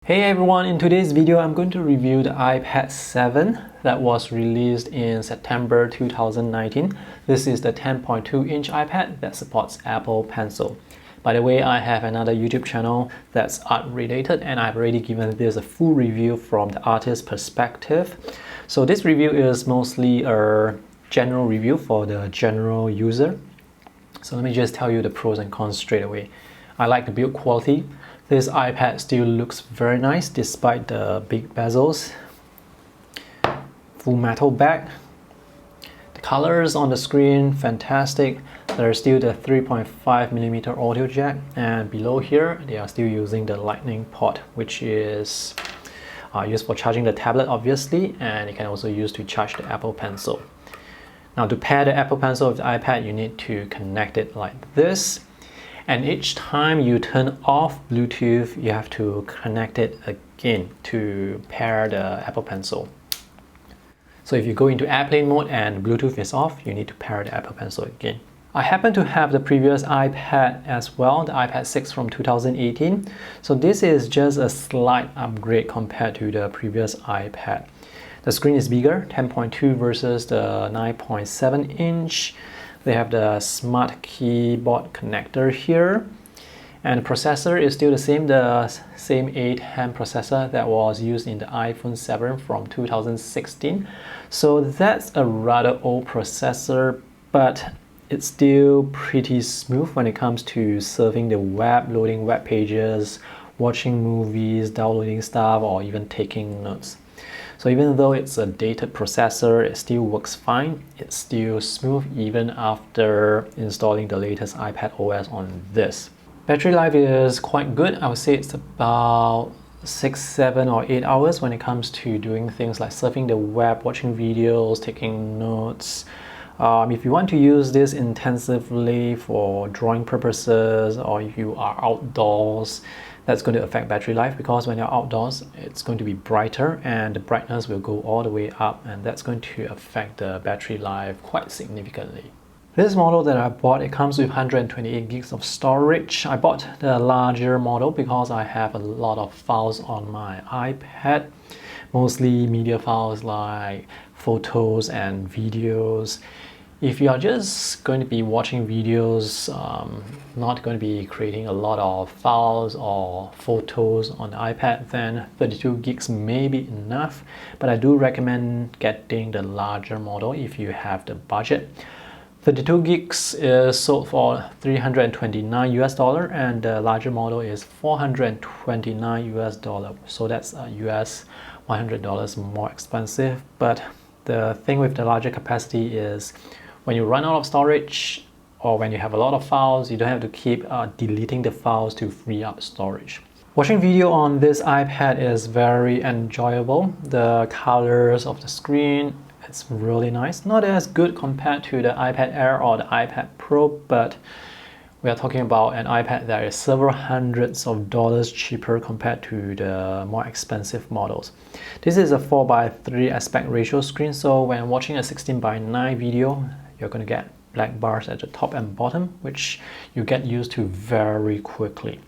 Hey everyone, in today's video I'm going to review the iPad 7 that was released in September 2019. This is the 10.2-inch iPad that supports Apple Pencil. By the way, I have another YouTube channel that's art related and I've already given this a full review from the artist's perspective. So this review is mostly a general review for the general user. So let me just tell you the pros and cons straight away. I like the build quality. This iPad still looks very nice despite the big bezels. Full metal back. The colors on the screen, fantastic. There's still the 3.5mm audio jack, and below here they are still using the lightning port, which is used for charging the tablet obviously, and you can also use to charge the Apple Pencil. Now to pair the Apple Pencil with the iPad, you need to connect it like this. And each time you turn off Bluetooth, you have to connect it again to pair the Apple Pencil. So if you go into airplane mode and Bluetooth is off, you need to pair the Apple Pencil again. I happen to have the previous iPad as well, the iPad 6 from 2018. So this is just a slight upgrade compared to the previous iPad. The screen is bigger, 10.2 versus the 9.7 inch. They have the smart keyboard connector here, and the processor is still the same 8-ham processor that was used in the iPhone 7 from 2016. So that's a rather old processor, but it's still pretty smooth when it comes to surfing the web, loading web pages, watching movies, downloading stuff, or even taking notes. So even though it's a dated processor, it still works fine. It's still smooth even after installing the latest iPad OS on this. Battery life is quite good. I would say it's about 6, 7 or 8 hours when it comes to doing things like surfing the web, watching videos, taking notes. If you want to use this intensively for drawing purposes, or if you are outdoors, that's going to affect battery life, because when you're outdoors it's going to be brighter and the brightness will go all the way up, and that's going to affect the battery life quite significantly. This model that I bought, it comes with 128 gigs of storage. I bought the larger model because I have a lot of files on my iPad, mostly media files like photos and videos. If you are just going to be watching videos, not going to be creating a lot of files or photos on the iPad, then 32 gigs may be enough, but I do recommend getting the larger model if you have the budget. 32 gigs is sold for $329 US, and the larger model is $429 US, so that's US $100 more expensive. But the thing with the larger capacity is when you run out of storage, or when you have a lot of files, you don't have to keep deleting the files to free up storage. Watching video on this iPad is very enjoyable. The colors of the screen, it's really nice. Not as good compared to the iPad Air or the iPad Pro, but we are talking about an iPad that is several hundreds of dollars cheaper compared to the more expensive models. This is a 4:3 aspect ratio screen, so when watching a 16:9 video, you're going to get black bars at the top and bottom, which you get used to very quickly.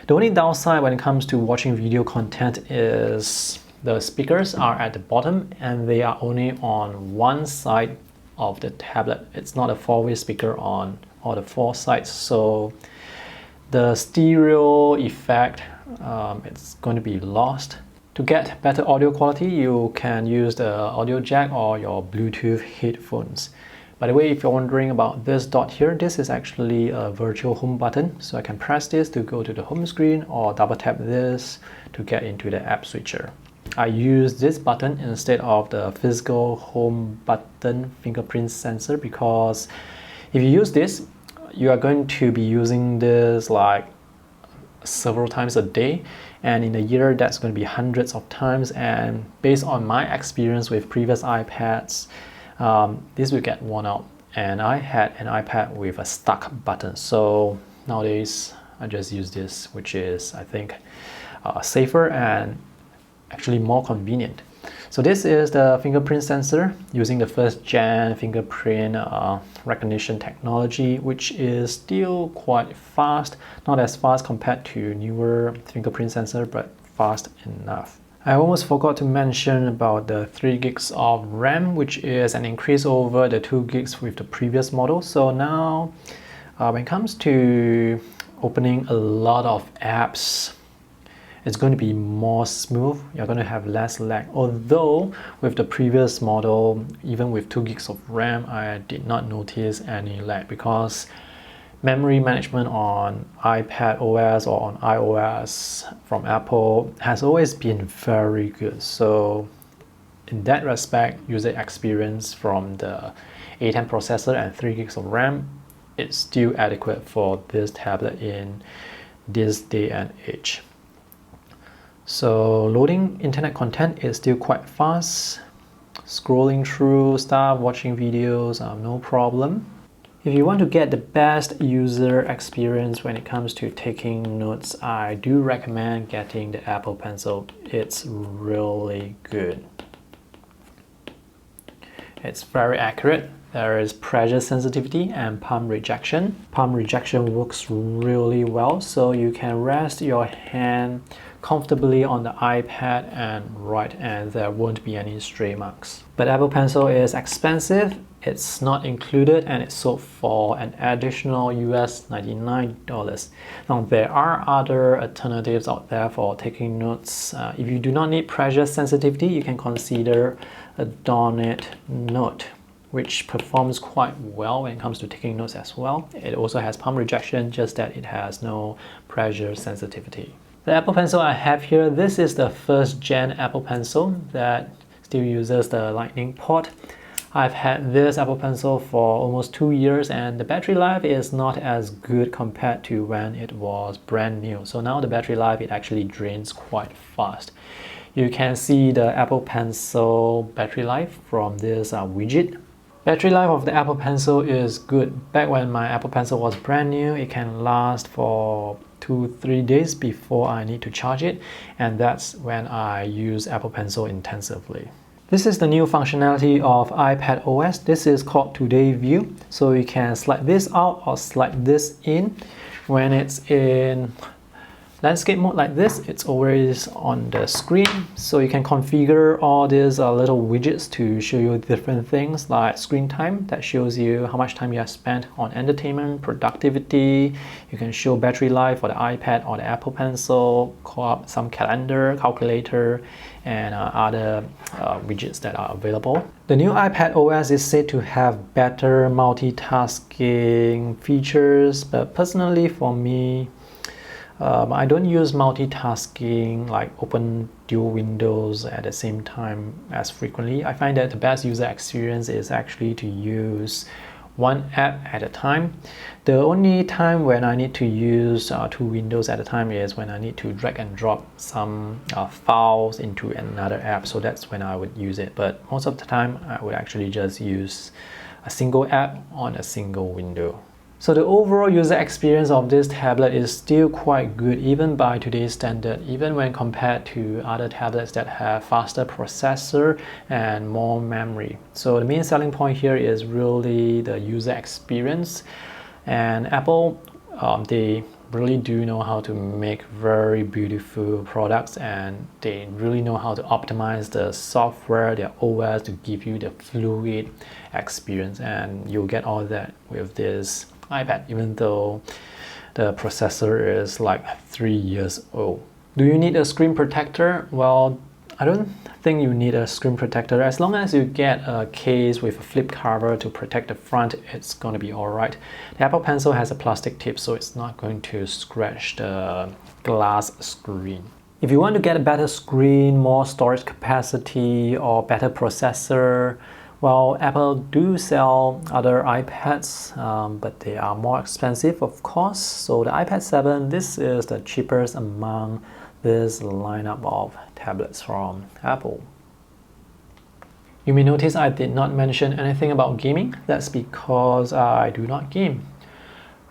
The only downside when it comes to watching video content is the speakers are at the bottom and they are only on one side of the tablet. It's not a four-way speaker on all the four sides, so the stereo effect, it's going to be lost. To get better audio quality, you can use the audio jack or your Bluetooth headphones. By the way, if you're wondering about this dot here, this is actually a virtual home button. So I can press this to go to the home screen, or double tap this to get into the app switcher. I use this button instead of the physical home button fingerprint sensor, because if you use this, you are going to be using this like several times a day, and in a year that's going to be hundreds of times. And based on my experience with previous iPads, this will get worn out, and I had an iPad with a stuck button, so nowadays I just use this, which is, I think, safer and actually more convenient. So this is the fingerprint sensor using the first gen fingerprint recognition technology, which is still quite fast, not as fast compared to newer fingerprint sensor, but fast enough. I almost forgot to mention about the 3 gigs of RAM, which is an increase over the 2 gigs with the previous model. So now when it comes to opening a lot of apps, it's going to be more smooth. You're going to have less lag. Although with the previous model, even with 2 gigs of RAM, I did not notice any lag because memory management on iPad OS or on iOS from Apple has always been very good. So in that respect, user experience from the A10 processor and 3 gigs of RAM is still adequate for this tablet in this day and age. So loading internet content is still quite fast. Scrolling through stuff, watching videos, no problem. If you want to get the best user experience when it comes to taking notes, I do recommend getting the Apple Pencil. It's really good. It's very accurate. There is pressure sensitivity and palm rejection. Palm rejection works really well, so you can rest your hand comfortably on the iPad and write, and there won't be any stray marks. But Apple Pencil is expensive. It's not included and it's sold for an additional US $99. Now there are other alternatives out there for taking notes. If you do not need pressure sensitivity, you can consider a Donut Note, which performs quite well when it comes to taking notes as well. It also has palm rejection, just that it has no pressure sensitivity. The Apple Pencil I have here, this is the first gen Apple Pencil that still uses the Lightning port. I've had this Apple Pencil for almost 2 years and the battery life is not as good compared to when it was brand new. So now the battery life, it actually drains quite fast. You can see the Apple Pencil battery life from this widget. Battery life of the Apple Pencil is good. Back when my Apple Pencil was brand new, it can last for 2-3 days before I need to charge it, and that's when I use Apple Pencil intensively. This is the new functionality of iPad OS. This is called Today View. So you can slide this out or slide this in. When it's in landscape mode like this, it's always on the screen. So you can configure all these little widgets to show you different things like screen time that shows you how much time you have spent on entertainment, productivity. You can show battery life for the iPad or the Apple Pencil, call up some calendar, calculator, and other widgets that are available. The new iPad OS is said to have better multitasking features, but personally for me, I don't use multitasking like open dual windows at the same time as frequently. I find that the best user experience is actually to use one app at a time. The only time when I need to use 2 windows at a time is when I need to drag and drop some files into another app. So that's when I would use it. But most of the time, I would actually just use a single app on a single window. So the overall user experience of this tablet is still quite good even by today's standard, even when compared to other tablets that have faster processor and more memory. So the main selling point here is really the user experience, and Apple, they really do know how to make very beautiful products, and they really know how to optimize the software, their OS, to give you the fluid experience, and you'll get all that with this iPad, even though the processor is like 3 years old. Do you need a screen protector? Well, I don't think you need a screen protector. As long as you get a case with a flip cover to protect the front, it's going to be alright. The Apple Pencil has a plastic tip, so it's not going to scratch the glass screen. If you want to get a better screen, more storage capacity, or better processor, well, Apple do sell other iPads, but they are more expensive, of course. So the iPad 7, this is the cheapest among this lineup of tablets from Apple. You may notice I did not mention anything about gaming. That's because I do not game.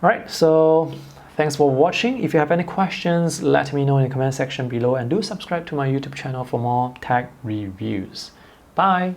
Alright, so thanks for watching. If you have any questions, let me know in the comment section below, and do subscribe to my YouTube channel for more tech reviews. Bye!